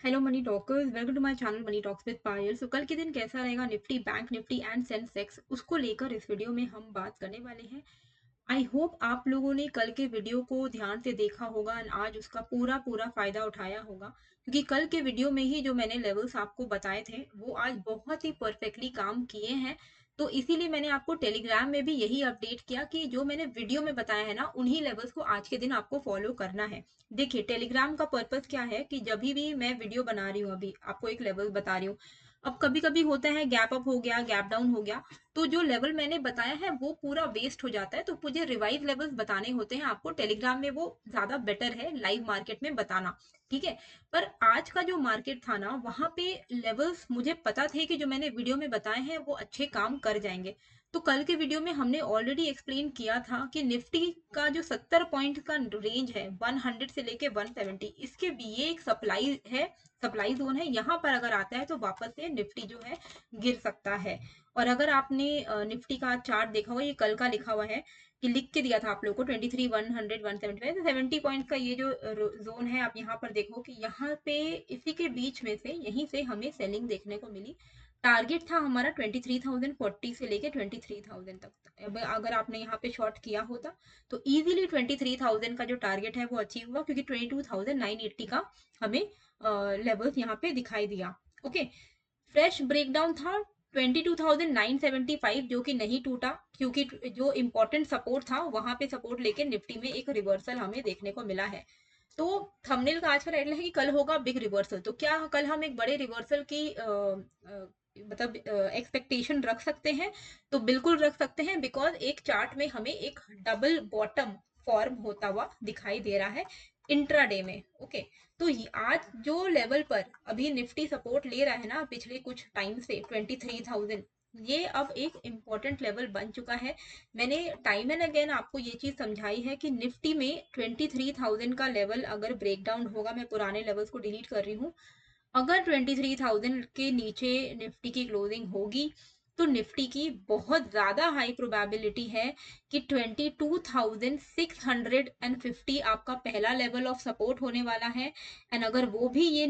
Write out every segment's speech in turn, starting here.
Hello money talkers, welcome to my channel money talks with Payal. So कल के दिन कैसा रहेगा निफ्टी, बैंक निफ्टी एंड सेंसेक्स, उसको लेकर इस वीडियो में हम बात करने वाले हैं। आई होप आप लोगों ने कल के वीडियो को ध्यान से देखा होगा एंड आज उसका पूरा पूरा फायदा उठाया होगा, क्योंकि कल के वीडियो में ही जो मैंने लेवल्स आपको बताए थे वो आज बहुत ही परफेक्टली काम किए हैं। तो इसीलिए मैंने आपको टेलीग्राम में भी यही अपडेट किया कि जो मैंने वीडियो में बताया है ना, उन्हीं लेवल्स को आज के दिन आपको फॉलो करना है। देखिए, टेलीग्राम का पर्पस क्या है कि जब भी मैं वीडियो बना रही हूँ, अभी आपको एक लेवल बता रही हूँ, अब कभी कभी होता है गैप अप हो गया, गैप डाउन हो गया, तो जो लेवल मैंने बताया है वो पूरा वेस्ट हो जाता है। तो मुझे रिवाइज लेवल्स बताने होते हैं आपको टेलीग्राम में, वो ज्यादा बेटर है लाइव मार्केट में बताना। ठीक है। पर आज का जो मार्केट था ना, वहां पे लेवल्स मुझे पता थे कि जो मैंने वीडियो में बताए हैं वो अच्छे काम कर जाएंगे। तो कल के वीडियो में हमने ऑलरेडी एक्सप्लेन किया था कि निफ्टी का जो 70 पॉइंट का रेंज है, 100 से लेके 170, इसके भी ये एक सप्लाई है, सप्लाई जोन है। यहाँ पर अगर आता है तो वापस से निफ्टी जो है गिर सकता है। और अगर आपने निफ्टी का चार्ट देखा होगा, ये कल का लिखा हुआ है कि लिख के दिया था आप लोगों को 23 100 175, 70 पॉइंट का ये जो जोन है, आप यहाँ पर देखो कि यहाँ पे इसी के बीच में से, यहीं से हमें सेलिंग देखने को मिली। टारगेट था हमारा 23,040 से लेके 23,000 तक। अब अगर आपने यहाँ पे शॉर्ट किया होता तो इजीली 23,000 का जो टारगेट है वो अचीव हुआ, क्योंकि 22,980 का हमें लेवल्स यहाँ पे दिखाई दिया। ओके। फ्रेश ब्रेकडाउन था 22,975, जो कि नहीं टूटा, क्योंकि जो इंपॉर्टेंट सपोर्ट था वहां पे सपोर्ट लेके निफ्टी में एक रिवर्सल हमें देखने को मिला है। तो थंबनेल का आज का टाइटल है कि कल होगा बिग रिवर्सल। तो क्या कल हम एक बड़े रिवर्सल की मतलब एक्सपेक्टेशन रख सकते हैं? तो बिल्कुल रख सकते हैं, बिकॉज एक चार्ट में हमें एक डबल बॉटम फॉर्म होता हुआ दिखाई दे रहा है इंट्राडे में। ओके। तो आज जो लेवल पर अभी निफ्टी सपोर्ट ले रहा है ना पिछले कुछ टाइम से, 23,000, ये अब एक इम्पॉर्टेंट लेवल बन चुका है। मैंने टाइम एंड अगेन आपको ये चीज समझाई है कि निफ्टी में 23,000 का लेवल अगर ब्रेक डाउन होगा, मैं पुराने लेवल्स को डिलीट कर रही हूँ, अगर 23,000 के नीचे निफ्टी की क्लोजिंग होगी तो निफ्टी की बहुत ज्यादा हाई प्रोबेबिलिटी है कि 22,650 आपका पहला लेवल ऑफ सपोर्ट होने वाला है। एंड अगर वो भी ये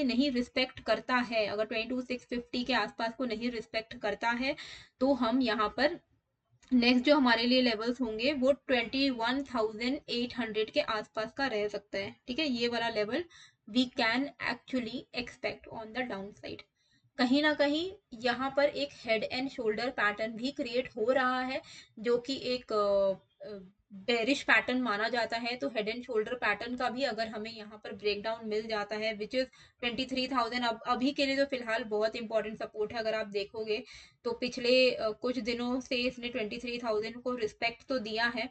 नहीं रिस्पेक्ट करता है, अगर 22,650 के आसपास को नहीं रिस्पेक्ट करता है, तो हम यहाँ पर नेक्स्ट जो हमारे लिए लेवल्स होंगे वो 21,800 के आसपास का रह सकता है। ठीक है, ये वाला level we can actually expect on the down side. कहीं ना कहीं यहाँ पर एक हेड एंड शोल्डर पैटर्न भी क्रिएट हो रहा है, जो कि एक बेरिश पैटर्न माना जाता है। तो हेड एंड शोल्डर पैटर्न का भी अगर हमें यहाँ पर ब्रेकडाउन मिल जाता है, विच इज 23,000, अब अभी के लिए तो फिलहाल बहुत इंपॉर्टेंट सपोर्ट है। अगर आप देखोगे तो पिछले कुछ दिनों से इसने 23,000 को रिस्पेक्ट तो दिया है,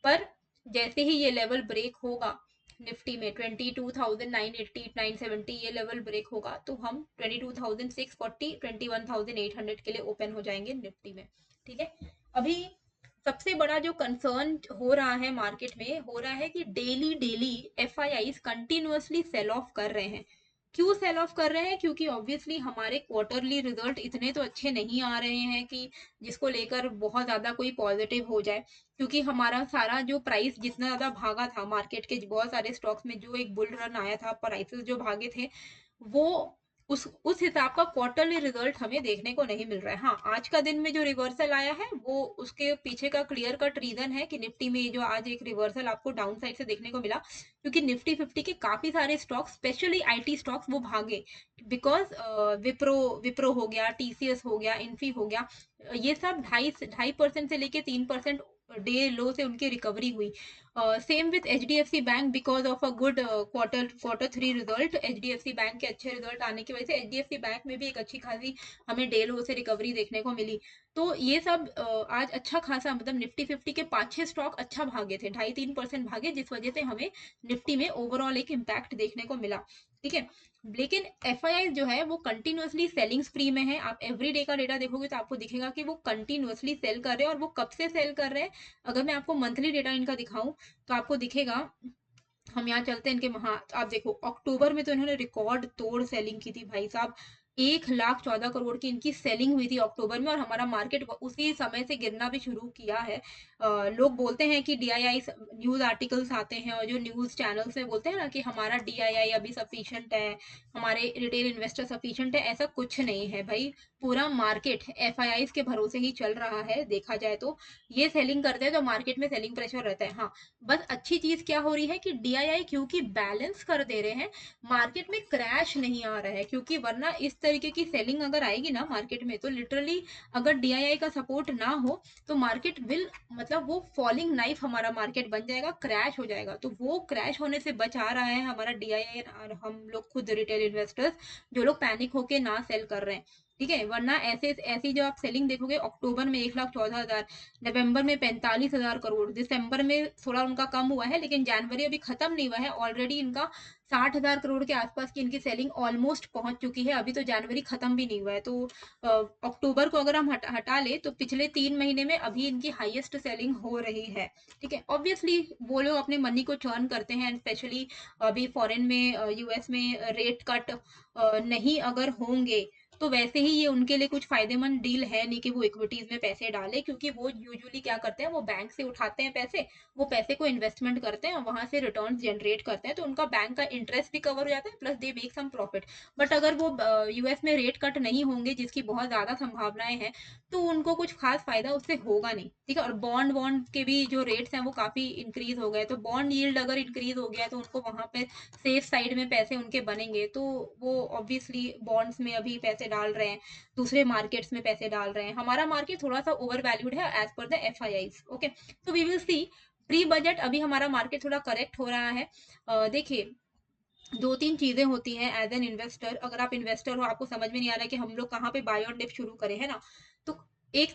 पर जैसे ही ये लेवल ब्रेक होगा निफ्टी में, 22,980 970 ये लेवल ब्रेक होगा, तो हम 22,640 21,800 के लिए ओपन हो जाएंगे निफ्टी में। ठीक है। अभी सबसे बड़ा जो कंसर्न हो रहा है मार्केट में, हो रहा है कि daily daily FIIs continuously sell off कर रहे हैं। क्यों सेल ऑफ कर रहे हैं? क्योंकि ऑब्वियसली हमारे क्वार्टरली रिजल्ट इतने तो अच्छे नहीं आ रहे हैं कि जिसको लेकर बहुत ज्यादा कोई पॉजिटिव हो जाए। क्योंकि हमारा सारा जो प्राइस जितना ज्यादा भागा था मार्केट के बहुत सारे स्टॉक्स में, जो एक बुल रन आया था, प्राइसेस जो भागे थे, वो उस हिसाब का क्वार्टरली रिजल्ट हमें देखने को नहीं मिल रहा है। हाँ, आज का दिन में जो रिवर्सल आया है वो उसके पीछे का क्लियर कट रीजन है कि निफ्टी में जो आज एक रिवर्सल आपको डाउन साइड से देखने को मिला, क्योंकि निफ्टी 50 के काफी सारे स्टॉक्स, स्पेशली आईटी स्टॉक्स, वो भागे। बिकॉज विप्रो विप्रो हो गया, टीसीएस हो गया, इन्फी हो गया, ये सब 2.5% से लेके 3% डे लो से उनकी रिकवरी हुई। Same with H D F C bank, because of a good quarter three result, H D F C bank के अच्छे रिजल्ट आने की वजह से H D F C bank में भी एक अच्छी खासी हमें डे लो से रिकवरी देखने को मिली। तो ये सब आज अच्छा खासा, मतलब निफ्टी 50 के 5-6 स्टॉक अच्छा भागे थे, 2.5-3% भागे, जिस वजह से हमें निफ्टी में ओवरऑल एक इम्पैक्ट देखने को मिला। ठीक है। लेकिन एफ जो है वो कंटिन्यूअसली सेलिंग स्प्री में है। आप एवरी डे का डेटा देखोगे तो आपको दिखेगा कि वो कंटिन्यूअसली सेल कर रहे हैं। और वो कब से सेल कर रहे हैं, अगर मैं आपको मंथली डेटा इनका दिखाऊं तो आपको दिखेगा। हम यहाँ चलते हैं इनके आप देखो, अक्टूबर में तो इन्होंने रिकॉर्ड तोड़ सेलिंग की थी भाई साहब। 1,14,00,000 की इनकी सेलिंग हुई थी अक्टूबर में और हमारा मार्केट उसी समय से गिरना भी शुरू किया है। लोग बोलते हैं कि डीआईआई न्यूज़ आर्टिकल्स आते हैं और जो न्यूज़ चैनल्स में बोलते हैं ना कि हमारा डीआईआई अभी सफिशिएंट है, हमारे रिटेल इन्वेस्टर सफिशिएंट है, ऐसा कुछ नहीं है भाई। पूरा मार्केट एफआईआईज के भरोसे ही चल रहा है देखा जाए तो। ये सेलिंग करते हैं तो मार्केट में सेलिंग प्रेशर रहता है। हाँ, बस अच्छी चीज क्या हो रही है कि डीआईआई क्योंकि बैलेंस कर दे रहे हैं, मार्केट में क्रैश नहीं आ रहा है। क्योंकि वरना इस तरीके की सेलिंग अगर आएगी ना मार्केट में तो लिटरली अगर डीआईआई का सपोर्ट ना हो तो मार्केट विल मतलब वो फॉलिंग नाइफ हमारा मार्केट बन जाएगा, क्रैश हो जाएगा। तो वो क्रैश होने से बचा रहा है हमारा डीआईआई और हम लोग खुद रिटेल इन्वेस्टर्स जो लोग पैनिक होके ना सेल कर रहे हैं। ठीक है, वरना ऐसे ऐसी जो आप सेलिंग देखोगे अक्टूबर में 1,14,000, नवंबर में 45,000 करोड़, दिसंबर में थोड़ा उनका कम हुआ है लेकिन जनवरी अभी खत्म नहीं हुआ है, ऑलरेडी इनका 60,000 करोड़ के आसपास की इनकी सेलिंग ऑलमोस्ट पहुंच चुकी है। अभी तो जनवरी खत्म भी नहीं हुआ है। तो अक्टूबर को अगर हम हटा ले तो पिछले 3 महीने में अभी इनकी हाईएस्ट सेलिंग हो रही है। ठीक है, ऑब्वियसली वो लोग अपने मनी को चर्न करते हैं एंड स्पेशली अभी फॉरेन में यूएस में रेट कट नहीं अगर होंगे तो वैसे ही ये उनके लिए कुछ फायदेमंद डील है नहीं कि वो इक्विटीज में पैसे डाले। क्योंकि वो यूजुअली क्या करते हैं, वो बैंक से उठाते हैं पैसे, वो पैसे को इन्वेस्टमेंट करते हैं और वहां से रिटर्न जनरेट करते हैं, तो उनका बैंक का इंटरेस्ट भी कवर हो जाता है plus they make some profit. But अगर वो यूएस में रेट कट नहीं होंगे जिसकी बहुत ज्यादा संभावनाएं हैं तो उनको कुछ खास फायदा उससे होगा नहीं। ठीक है, और बॉन्ड बॉन्ड के भी जो रेट्स हैं वो काफी इंक्रीज हो गए, तो बॉन्ड यील्ड अगर इंक्रीज हो गया तो उनको वहां पे सेफ साइड में पैसे उनके बनेंगे, तो वो ऑब्वियसली बॉन्ड्स में अभी पैसे डाल रहे हैं, दूसरे मार्केट्स में पैसे डाल रहे हैं। हमारा मार्केट थोड़ा सा ओवर वैल्यूड है as per the FIIs. Okay, तो we will see pre budget अभी हमारा मार्केट थोड़ा करेक्ट हो रहा है। देखिए, दो तीन चीजें होती हैं एज एन इन्वेस्टर। अगर आप इन्वेस्टर हो, आपको समझ में नहीं आ रहा है कि हम लोग कहाँ पे बाय और डिप शुरू करें, है ना, तो एक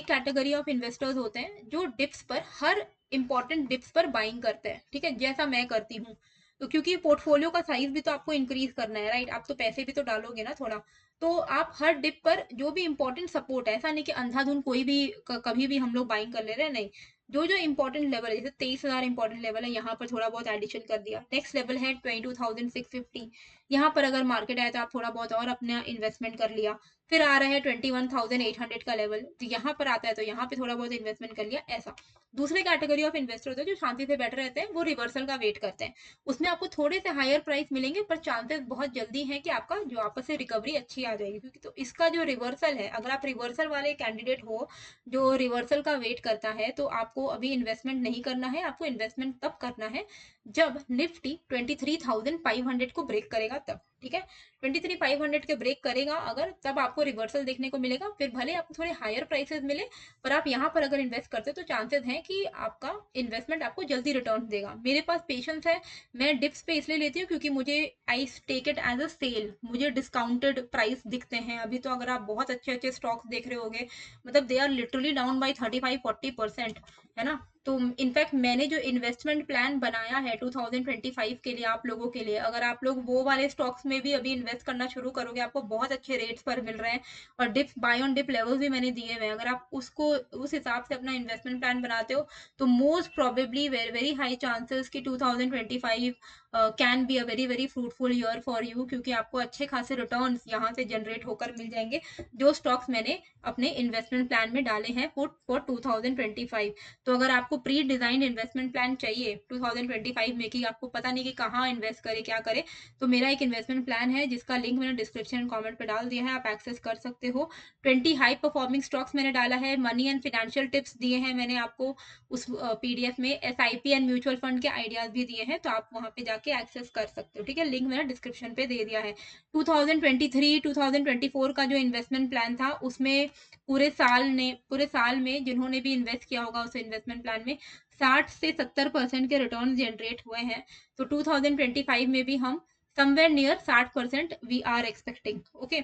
कैटेगरी ऑफ इन्वेस्टर्स होते हैं जो डिप्स पर, हर इंपॉर्टेंट डिप्स पर बाइंग करते हैं। ठीक है, जैसा मैं करती हूँ। तो क्योंकि पोर्टफोलियो का साइज भी तो आपको इंक्रीज करना है, राइट, आप तो पैसे भी तो डालोगे ना थोड़ा। तो आप हर डिप पर जो भी इंपॉर्टेंट सपोर्ट है, ऐसा नहीं कि अंधाधुन कोई भी कभी भी हम लोग बाइंग कर ले रहे हैं, नहीं। जो जो इंपॉर्टेंट लेवल है, जैसे 23,000 इंपॉर्टेंट लेवल है, यहाँ पर थोड़ा बहुत एडिशन कर दिया। नेक्स्ट लेवल है 22,650, यहाँ पर अगर मार्केट आया तो आप थोड़ा बहुत और अपना इन्वेस्टमेंट कर लिया। फिर आ रहा है 21,800 का लेवल, तो यहाँ पर आता है तो यहाँ पे थोड़ा बहुत इन्वेस्टमेंट कर लिया, ऐसा। दूसरे कैटेगरी ऑफ इन्वेस्टर होते हैं जो शांति से बैठे रहते हैं, वो रिवर्सल का वेट करते हैं। उसमें आपको थोड़े से हायर प्राइस मिलेंगे पर चांसेस बहुत जल्दी है कि आपका जो आपस से रिकवरी अच्छी आ जाएगी। क्योंकि तो इसका जो रिवर्सल है, अगर आप रिवर्सल वाले कैंडिडेट हो जो रिवर्सल का वेट करता है, तो आपको अभी इन्वेस्टमेंट नहीं करना है। आपको इन्वेस्टमेंट तब करना है जब निफ्टी 23,500 को ब्रेक करेगा तब। ठीक है, 23,500 के ब्रेक करेगा अगर, तब आपको रिवर्सल देखने को मिलेगा। फिर भले आपको थोड़े हायर प्राइसेस मिले पर आप यहाँ पर अगर इन्वेस्ट करते हो तो चांसेस हैं कि आपका इन्वेस्टमेंट आपको जल्दी रिटर्न देगा। मेरे पास पेशेंस है, मैं डिप्स पे इसलिए लेती हूँ क्योंकि मुझे I take it as a sale, मुझे डिस्काउंटेड प्राइस दिखते हैं। अभी तो अगर आप बहुत अच्छे अच्छे स्टॉक्स देख रहे होगे, मतलब they are literally down by 35-40%, है ना। तो इनफैक्ट मैंने जो इन्वेस्टमेंट प्लान बनाया है 2025 के लिए आप लोगों के लिए, अगर आप लोग वो वाले स्टॉक्स में भी अभी इन्वेस्ट करना शुरू करोगे, आपको बहुत अच्छे रेट्स पर मिल रहे हैं और dip buy on dip levels भी मैंने दिए हुए हैं। अगर आप उसको उस हिसाब से अपना इन्वेस्टमेंट प्लान बनाते हो तो most probably very very high chances कि 2025 can be a very very fruitful year for you, क्योंकि आपको अच्छे खासे रिटर्न्स यहाँ से जनरेट होकर मिल जाएंगे जो स्टॉक्स मैंने अपने इन्वेस्टमेंट प्लान में डाले हैं फॉर 2025। तो अगर आपको प्री डिजाइंड इन्वेस्टमेंट प्लान चाहिए 2025 में कि आपको पता नहीं कि कहाँ इन्वेस्ट करे क्या करे, तो मेरा एक इन्वेस्टमेंट प्लान है जिसका लिंक मैंने डिस्क्रिप्शन एंड कमेंट पे डाल दिया है, आप एक्सेस कर सकते हो। 20 हाई परफॉर्मिंग स्टॉक्स मैंने डाला है, मनी एंड फाइनेंशियल टिप्स दिए हैं मैंने आपको उस पीडीएफ में, एसआईपी एंड म्यूचुअल फंड के आइडियाज भी दिए हैं, तो आप वहां पे जाके एक्सेस कर सकते हो। ठीक है, लिंक मैंने डिस्क्रिप्शन पे दे दिया है। 2023-2024 का जो इन्वेस्टमेंट प्लान था उसमें पूरे साल में जिन्होंने भी इन्वेस्ट किया होगा उस इन्वेस्टमेंट प्लान में 60 से 70% के रिटर्न जनरेट हुए हैं। तो 2025 में भी हम somewhere near 60% we are expecting. Okay,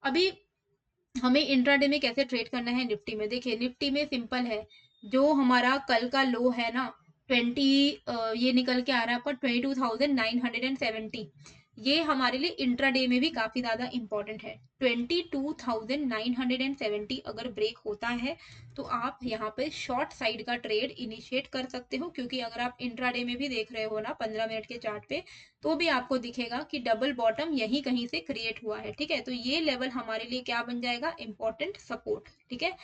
अभी हमें इंट्राडे में कैसे ट्रेड करना है निफ्टी में, देखिए निफ्टी में सिंपल है। जो हमारा कल का लो है ना 20 ये निकल के आ रहा है पर 22,970, ये हमारे लिए इंट्राडे में भी काफी ज्यादा इंपॉर्टेंट है। 22,970 अगर ब्रेक होता है तो आप यहाँ पे शॉर्ट साइड का ट्रेड इनिशिएट कर सकते हो, क्योंकि अगर आप इंट्राडे में भी देख रहे हो ना 15 मिनट के चार्ट पे, तो भी आपको दिखेगा कि डबल बॉटम यही कहीं से क्रिएट हुआ है। ठीक है, तो ये लेवल हमारे लिए क्या बन जाएगा, इंपॉर्टेंट सपोर्ट। ठीक है,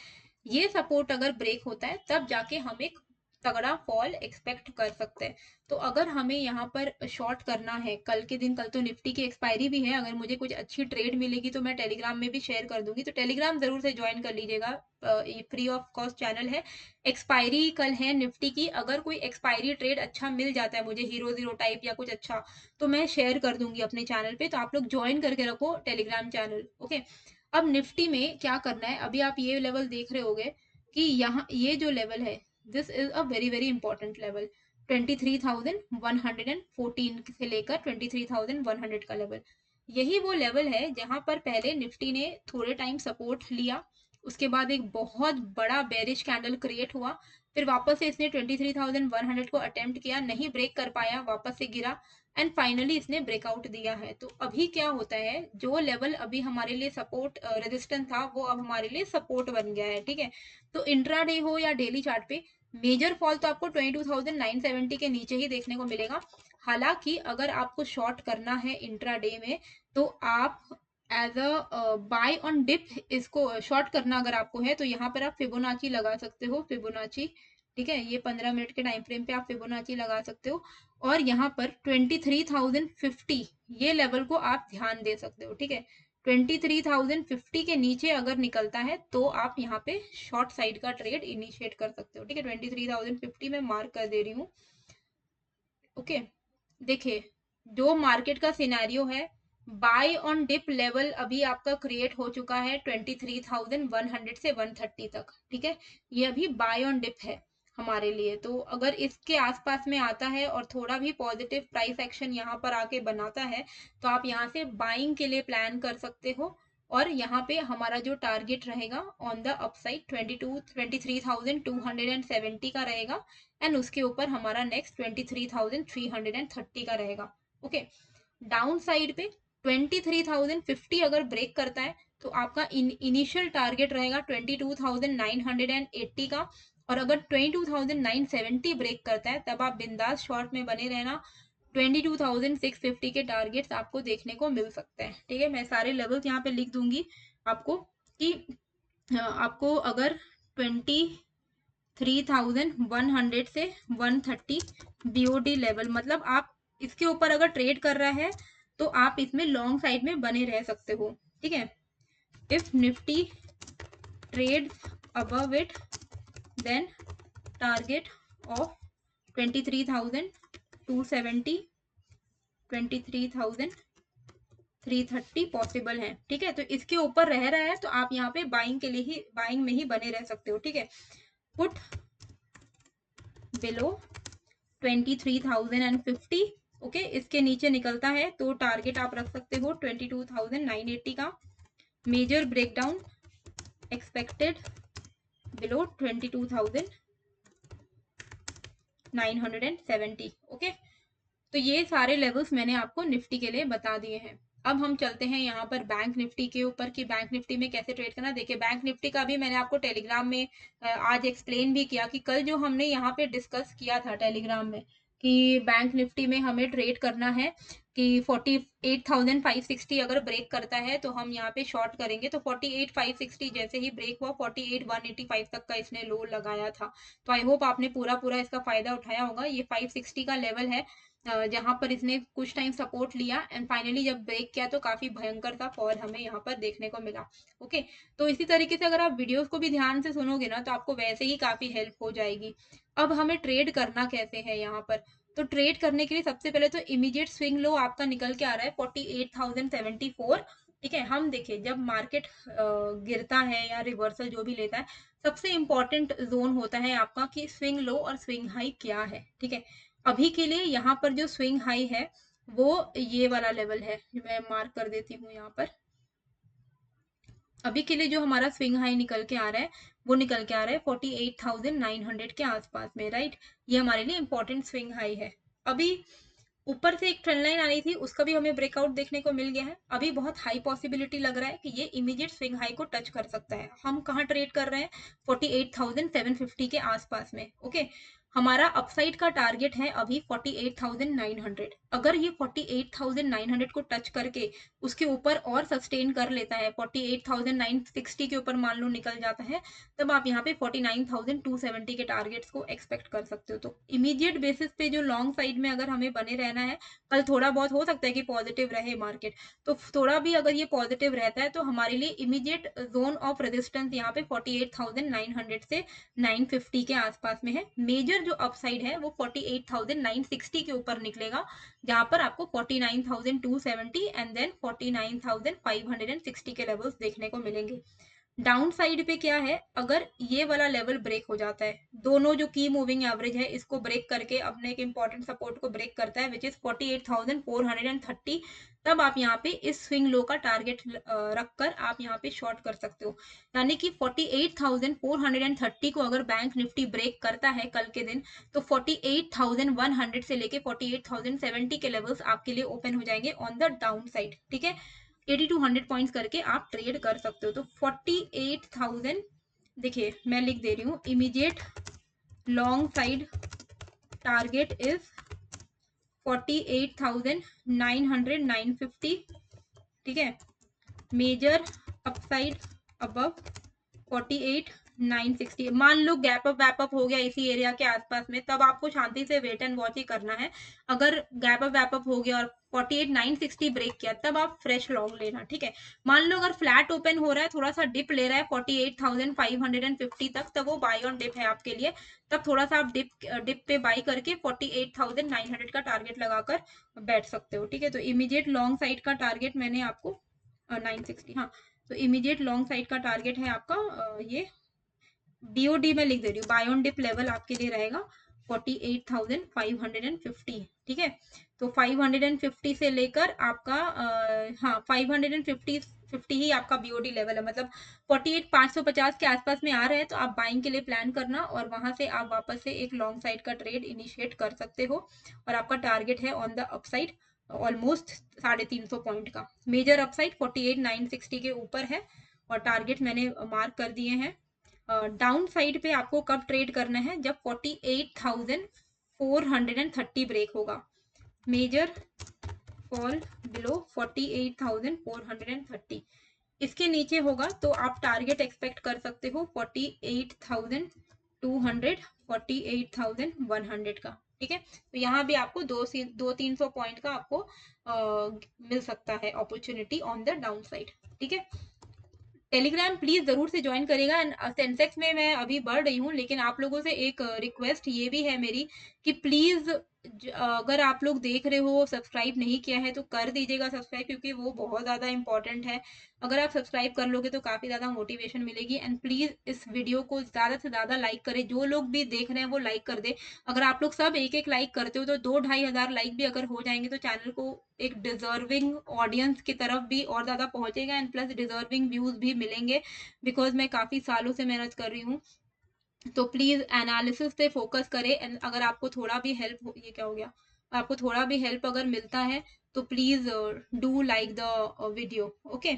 ये सपोर्ट अगर ब्रेक होता है तब जाके हम एक तगड़ा फॉल एक्सपेक्ट कर सकते हैं। तो अगर हमें यहाँ पर शॉर्ट करना है कल के दिन, कल तो निफ्टी की एक्सपायरी भी है, अगर मुझे कुछ अच्छी ट्रेड मिलेगी तो मैं टेलीग्राम में भी शेयर कर दूंगी, तो टेलीग्राम जरूर से ज्वाइन कर लीजिएगा। ये फ्री ऑफ कॉस्ट चैनल है। एक्सपायरी कल है निफ्टी की, अगर कोई एक्सपायरी ट्रेड अच्छा मिल जाता है मुझे, हीरो जीरो टाइप या कुछ अच्छा, तो मैं शेयर कर दूंगी अपने चैनल पे, तो आप लोग ज्वाइन करके रखो टेलीग्राम चैनल। ओके, अब निफ्टी में क्या करना है, अभी आप ये लेवल देख रहे होगे कि यहाँ ये जो लेवल है, this is a very very important level. 23,114 से लेकर 23,100 का लेवल, यही वो लेवल है जहां पर पहले निफ्टी ने थोड़े टाइम सपोर्ट लिया, उसके बाद एक बहुत बड़ा बेरिश कैंडल क्रिएट हुआ, फिर वापस से इसने 23,100 को अटेम्प्ट किया, नहीं ब्रेक कर पाया, वापस से गिरा, एंड फाइनली इसने ब्रेकआउट दिया है। तो अभी क्या होता है, जो लेवल अभी हमारे लिए सपोर्ट रेजिस्टेंस था वो अब हमारे लिए सपोर्ट बन गया है। ठीक है, तो इंट्राडे हो या डेली चार्ट पे मेजर फॉल तो आपको 22,970 के नीचे ही देखने को मिलेगा। हालांकि अगर आपको शॉर्ट करना है इंट्राडे में तो आप as a buy on dip इसको शॉर्ट करना अगर आपको है तो यहाँ पर आप फिबोनाची लगा सकते हो, फिबोनाची। ठीक है, ये 15 मिनट के टाइम फ्रेम पे आप फिबोनाची लगा सकते हो, और यहाँ पर 23,050 ये लेवल को आप ध्यान दे सकते हो। ठीक है, 23,050 के नीचे अगर निकलता है तो आप यहाँ पे शॉर्ट साइड का ट्रेड इनिशिएट कर सकते हो। ठीक है, 23,050 में मार्क कर दे रही हूँ। ओके, देखिए जो मार्केट का सिनेरियो है, बाय ऑन डिप लेवल अभी आपका क्रिएट हो चुका है 23,100 से 130 तक। ठीक है, ये अभी बाय ऑन डिप है हमारे लिए, तो अगर इसके आसपास में आता है और थोड़ा भी पॉजिटिव प्राइस एक्शन यहाँ पर आके बनाता है तो आप यहाँ से बाइंग के लिए प्लान कर सकते हो, और यहाँ पे हमारा जो टारगेट रहेगा ऑन द अपसाइड 23,270 का रहेगा, एंड उसके ऊपर हमारा नेक्स्ट 23,330 का रहेगा। ओके, डाउन साइड पे 23,050 अगर ब्रेक करता है तो आपका इनिशियल टारगेट रहेगा 22,980 का, और अगर 22,970 ब्रेक करता है तब आप बिंदास शॉर्ट में बने रहना, 22,650 के टारगेट्स आपको देखने को मिल सकते हैं। ठीक है, मैं सारे लेवल्स यहाँ पे लिख दूंगी आपको कि आपको अगर 23,100 से 130 बीओडी लेवल, मतलब आप इसके ऊपर अगर ट्रेड कर रहा है तो आप इसमें लॉन्ग साइड में बने रह सकते हो। ठीक है, if Nifty trade above it then target of 23,270 23,330 possible है। ठीक है, तो इसके ऊपर रह रहा है तो आप यहाँ पे बाइंग के लिए ही, बाइंग में ही बने रह सकते हो। ठीक है, पुट बिलो 23,050। ओके, इसके नीचे निकलता है तो टारगेट आप रख सकते हो 22,980 का। Major breakdown expected below 22,970। Okay, तो ये सारे लेवल्स मैंने आपको निफ्टी के लिए बता दिए हैं। अब हम चलते हैं यहाँ पर बैंक निफ्टी के ऊपर कि बैंक निफ्टी में कैसे ट्रेड करना। देखिए बैंक निफ्टी का भी मैंने आपको टेलीग्राम में आज एक्सप्लेन भी किया कि कल जो हमने यहाँ पे डिस्कस किया था टेलीग्राम में कि बैंक निफ्टी में हमें ट्रेड करना है कि 48,560 अगर ब्रेक करता है तो हम यहाँ पे शॉर्ट करेंगे, तो 48,560 जैसे ही ब्रेक हुआ 48,185 तक का इसने लो लगाया था। तो आई होप आपने पूरा पूरा इसका फायदा उठाया होगा। ये 560 का लेवल है जहां पर इसने कुछ टाइम सपोर्ट लिया, एंड फाइनली जब ब्रेक किया तो काफी भयंकर सा फॉल हमें यहाँ पर देखने को मिला। ओके, तो इसी तरीके से अगर आप वीडियोस को भी ध्यान से सुनोगे ना तो आपको वैसे ही काफी हेल्प हो जाएगी। अब हमें ट्रेड करना कैसे है यहाँ पर, तो ट्रेड करने के लिए सबसे पहले तो इमीडिएट स्विंग लो आपका निकल के आ रहा है 48,074। ठीक है, हम देखिए जब मार्केट गिरता है या रिवर्सल जो भी लेता है, सबसे इंपॉर्टेंट जोन होता है आपका कि स्विंग लो और स्विंग हाई क्या है। ठीक है, अभी के लिए यहाँ पर जो स्विंग हाई है वो ये वाला लेवल है, मैं मार्क कर देती हूँ यहाँ पर। अभी के लिए जो हमारा स्विंग हाई निकल के आ रहा है वो निकल के आ रहा है 48,900 के आसपास में, राइट। ये हमारे लिए इंपॉर्टेंट स्विंग हाई है। अभी ऊपर से एक ट्रेंड लाइन आ रही थी, उसका भी हमें ब्रेकआउट देखने को मिल गया है। अभी बहुत हाई पॉसिबिलिटी लग रहा है कि ये इमीडिएट स्विंग हाई को टच कर सकता है। हम कहाँ ट्रेड कर रहे हैं? 48,750 के आसपास में। ओके, हमारा अपसाइड का टारगेट है अभी 48,900। अगर ये 48,900 को टच करके उसके ऊपर और सस्टेन कर लेता है, 48,960 के ऊपर मान लो निकल जाता है, तब आप यहाँ पे 49,270 के टारगेट्स को एक्सपेक्ट कर सकते हो। तो इमीडिएट बेसिस पे जो लॉन्ग साइड में अगर हमें बने रहना है, कल थोड़ा बहुत हो सकता है कि पॉजिटिव रहे मार्केट, तो थोड़ा भी अगर ये पॉजिटिव रहता है तो हमारे लिए इमीडिएट जोन ऑफ रेजिस्टेंस यहाँ पे 48,900 से 950 के आसपास में है। मेजर जो अपसाइड है वो 48,960 के ऊपर निकलेगा, जहां पर आपको 49,270 एंड देन 49,560 के लेवल्स देखने को मिलेंगे। डाउन साइड पे क्या है, अगर ये वाला लेवल ब्रेक हो जाता है, दोनों जो की मूविंग एवरेज है इसको ब्रेक करके अपने एक इंपॉर्टेंट सपोर्ट को ब्रेक करता है विच इज 48,430, तब आप यहाँ पे इस स्विंग लो का टारगेट रखकर आप यहाँ पे शॉर्ट कर सकते हो। यानी कि 48,430 को अगर बैंक निफ्टी ब्रेक करता है कल के दिन, तो 48,100 से लेके 48,070 के लेवल्स आपके लिए ओपन हो जाएंगे ऑन द डाउन साइड। ठीक है, 80 to 100 पॉइंट्स करके आप ट्रेड कर सकते हो। तो 48,000, देखिए मैं लिख दे रही हूँ, immediate long side target is 48,900 950। ठीक है, मेजर अपसाइड अबव 48,960। मान लो गैप अप हो गया इसी एरिया के आसपास में, तब आपको शांति से वेट एंड वॉच ही करना है। अगर गैप अप हो गया और 48,960 ब्रेक किया, तब आप फ्रेश लॉन्ग लेना। ठीक है, मान लो अगर फ्लैट ओपन हो रहा है, थोड़ा सा डिप ले रहा है 48,550 तक, तब वो बाय ऑन डिप है आपके लिए। तब थोड़ा सा आप डिप पे बाई करके 48,900 का टारगेट लगाकर बैठ सकते हो। ठीक है, तो इमीडिएट लॉन्ग साइड का टारगेट मैंने आपको 960, हाँ, तो इमीडिएट लॉन्ग साइड का टारगेट है आपका ये बीओडी में लिख दे रही हूँ, बाय ऑन डिप लेवल आपके लिए रहेगा 48,550। ठीक है, तो 550 से लेकर आपका हाँ 550 ही आपका बीओडी लेवल है, मतलब 48,550 के आसपास में आ रहे हैं, तो आप बाइंग के लिए प्लान करना और वहां से आप वापस से एक लॉन्ग साइड का ट्रेड इनिशिएट कर सकते हो। और आपका टारगेट है on the upside almost 350 point का। मेजर अपसाइड 48,960 के ऊपर है और टारगेट मैंने मार्क कर दिए हैं। डाउन साइड पे आपको कब ट्रेड करना है? जब 48,430 ब्रेक होगा। मेजर फॉल बिलो 48,430, इसके नीचे होगा तो आप टारगेट एक्सपेक्ट कर सकते हो 48,200 48,100 का। ठीक है, तो यहाँ भी आपको 200-300 पॉइंट का आपको मिल सकता है opportunity on the down side. ठीक है, टेलीग्राम प्लीज जरूर से ज्वाइन करेगा। एंड सेंसेक्स में मैं अभी बढ़ रही हूँ, लेकिन आप लोगों से एक रिक्वेस्ट ये भी है मेरी कि प्लीज अगर आप लोग देख रहे हो सब्सक्राइब नहीं किया है तो कर दीजिएगा सब्सक्राइब, क्योंकि वो बहुत ज़्यादा इंपॉर्टेंट है। अगर आप सब्सक्राइब कर लोगे तो काफ़ी ज़्यादा मोटिवेशन मिलेगी। एंड प्लीज़ इस वीडियो को ज़्यादा से ज़्यादा लाइक करें, जो लोग भी देख रहे हैं वो लाइक कर दे। अगर आप लोग सब एक एक लाइक करते हो तो 2-2.5 हज़ार लाइक भी अगर हो जाएंगे तो चैनल को एक डिजर्विंग ऑडियंस की तरफ भी और ज़्यादा पहुंचेगा एंड प्लस डिजर्विंग व्यूज़ भी मिलेंगे, बिकॉज मैं काफ़ी सालों से मेहनत कर रही हूँ। तो प्लीज एनालिसिस पे फोकस करें। एंड अगर आपको थोड़ा भी हेल्प, ये क्या हो गया, आपको थोड़ा भी हेल्प अगर मिलता है तो please do like the video. Okay,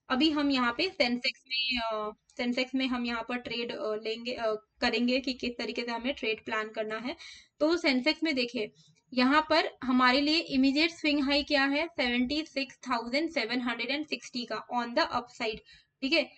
अभी हम यहाँ पे सेंसेक्स में हम यहाँ पर ट्रेड लेंगे करेंगे कि किस तरीके से हमें ट्रेड प्लान करना है। तो सेंसेक्स में देखिए, यहाँ पर हमारे लिए इमीडिएट स्विंग हाई क्या है? 76,760 का ऑन द अपसाइड। ठीक है,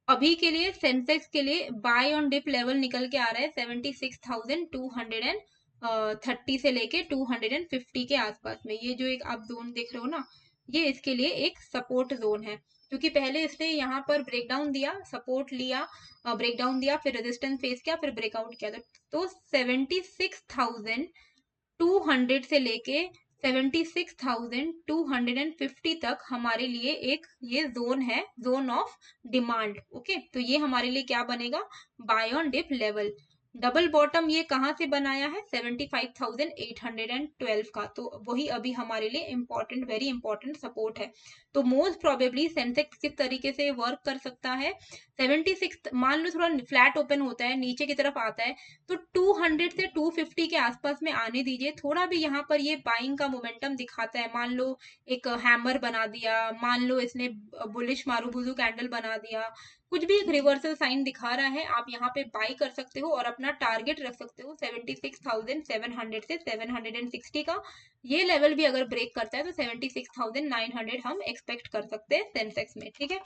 अभी के लिए सेंसेक्स के लिए बाय ऑन डिप लेवल निकल के आ रहा है 76,230 से लेके 250 के आसपास में। ये जो एक आप जोन देख रहे हो ना, ये इसके लिए एक सपोर्ट जोन है, क्योंकि पहले इसने यहाँ पर ब्रेकडाउन दिया, सपोर्ट लिया, ब्रेकडाउन दिया, फिर रेजिस्टेंस फेस किया, फिर ब्रेकआउट किया। तो 76,200 से लेके 76,250 तक हमारे लिए एक ये जोन है, जोन ऑफ डिमांड। ओके, तो ये हमारे लिए क्या बनेगा? Buy on dip level. Double bottom ये कहाँ से बनाया है? 75,812 का, तो वही अभी हमारे लिए इम्पोर्टेंट, वेरी इंपॉर्टेंट सपोर्ट है। तो मोस्ट प्रोबेबली सेंसेक्स किस तरीके से वर्क कर सकता है? 76, मान लो थोड़ा फ्लैट ओपन होता है, नीचे की तरफ आता है, तो 200 से 250 के आसपास में आने दीजिए। थोड़ा भी यहाँ पर ये बाइंग का मोमेंटम दिखाता है, मान लो एक हैमर बना दिया, मान लो इसने बुलिश मारुबुजू कैंडल बना दिया, कुछ भी एक रिवर्सल साइन दिखा रहा है, आप यहाँ पे बाई कर सकते हो और अपना टारगेट रख सकते हो 76,700 से 760 का। ये लेवल भी अगर ब्रेक करता है तो 76,900 हम एक्सपेक्ट कर सकते हैं सेंसेक्स में, ठीक है।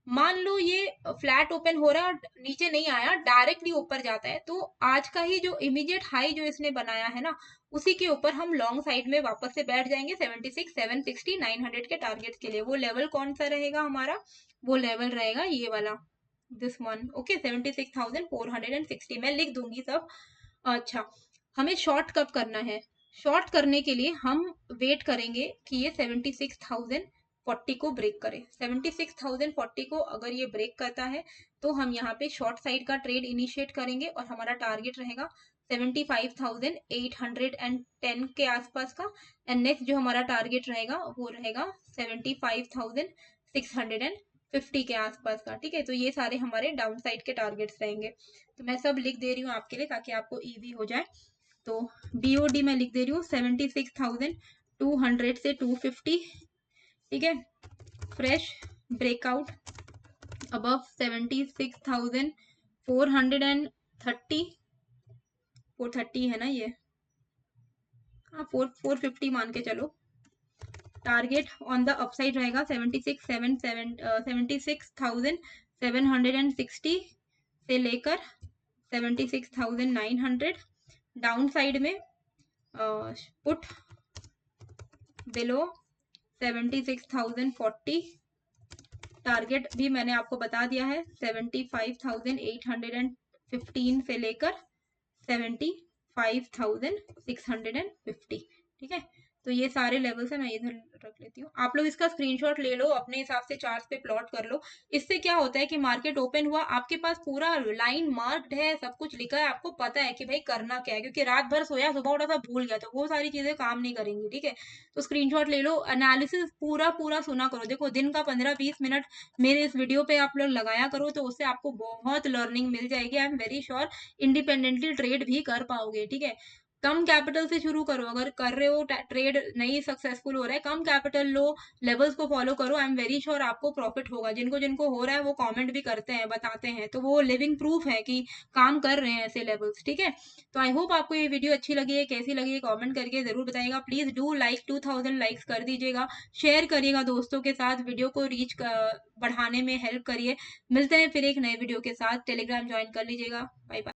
मान लो ये फ्लैट ओपन हो रहा है, नीचे नहीं आया, डायरेक्टली ऊपर जाता है, तो आज का ही जो इमीडिएट हाई जो इसने बनाया है ना, उसी के ऊपर हम लॉन्ग साइड में वापस से बैठ जाएंगे 76, 760, 900 के टारगेट के लिए। वो लेवल कौन सा रहेगा हमारा? वो लेवल रहेगा ये वाला, दिस वन, ओके, 76,460। मैं लिख दूंगी सब। अच्छा, हमें शॉर्ट कब करना है? शॉर्ट करने के लिए हम वेट करेंगे कि ये 76,040 को ब्रेक करे। 76,040 को अगर ये ब्रेक करता है तो हम यहाँ पे शॉर्ट साइड का ट्रेड इनिशिएट करेंगे और हमारा टारगेट रहेगा 75,810 के आसपास का। एंड नेक्स्ट जो हमारा टारगेट रहेगा वो रहेगा 75,650 के आसपास का, ठीक है। तो ये सारे हमारे डाउन साइड के टारगेट्स रहेंगे। तो मैं सब लिख दे रही हूँ आपके लिए ताकि आपको इजी हो जाए। तो BOD मैं लिख दे रही हूँ 76,200 से 250, ठीक है। फ्रेश ब्रेकआउट अबव 76,430, 430 है ना ये, हाँ 450 मान के चलो। टारगेट ऑन द अपसाइड रहेगा 76,760 से लेकर 76,900। डाउन साइड में पुट बिलो 76,040। टारगेट भी मैंने आपको बता दिया है 75,815 से लेकर 75,650, ठीक है। तो ये सारे लेवल्स है, मैं इधर रख लेती हूँ। आप लोग इसका स्क्रीनशॉट ले लो, अपने हिसाब से चार्ट्स पे प्लॉट कर लो। इससे क्या होता है कि मार्केट ओपन हुआ, आपके पास पूरा लाइन मार्क्ड है, सब कुछ लिखा है, आपको पता है कि भाई करना क्या है। क्योंकि रात भर सोया, सुबह उठा था भूल गया, तो वो सारी चीजें काम नहीं करेंगी, ठीक है। तो स्क्रीनशॉट ले लो, एनालिसिस पूरा पूरा सुना करो। देखो दिन का 15-20 मिनट मेरे इस वीडियो पे आप लोग लगाया करो, तो उससे आपको बहुत लर्निंग मिल जाएगी। I am very sure independently trade भी कर पाओगे, ठीक है। कम कैपिटल से शुरू करो, अगर कर रहे हो ट्रेड नहीं सक्सेसफुल हो रहा है, कम कैपिटल लो, लेवल्स को फॉलो करो। आई एम वेरी श्योर आपको प्रॉफिट होगा। जिनको जिनको हो रहा है वो कमेंट भी करते हैं, बताते हैं, तो वो लिविंग प्रूफ है कि काम कर रहे हैं ऐसे लेवल्स, ठीक है। तो आई होप आपको ये वीडियो अच्छी लगी है, कैसी लगी है कमेंट करके जरूर बताइएगा। प्लीज डू लाइक, 2000 लाइक्स कर दीजिएगा, शेयर करिएगा दोस्तों के साथ, वीडियो को रीच बढ़ाने में हेल्प करिए। मिलते हैं फिर एक नए वीडियो के साथ, टेलीग्राम ज्वाइन कर लीजिएगा। Bye bye.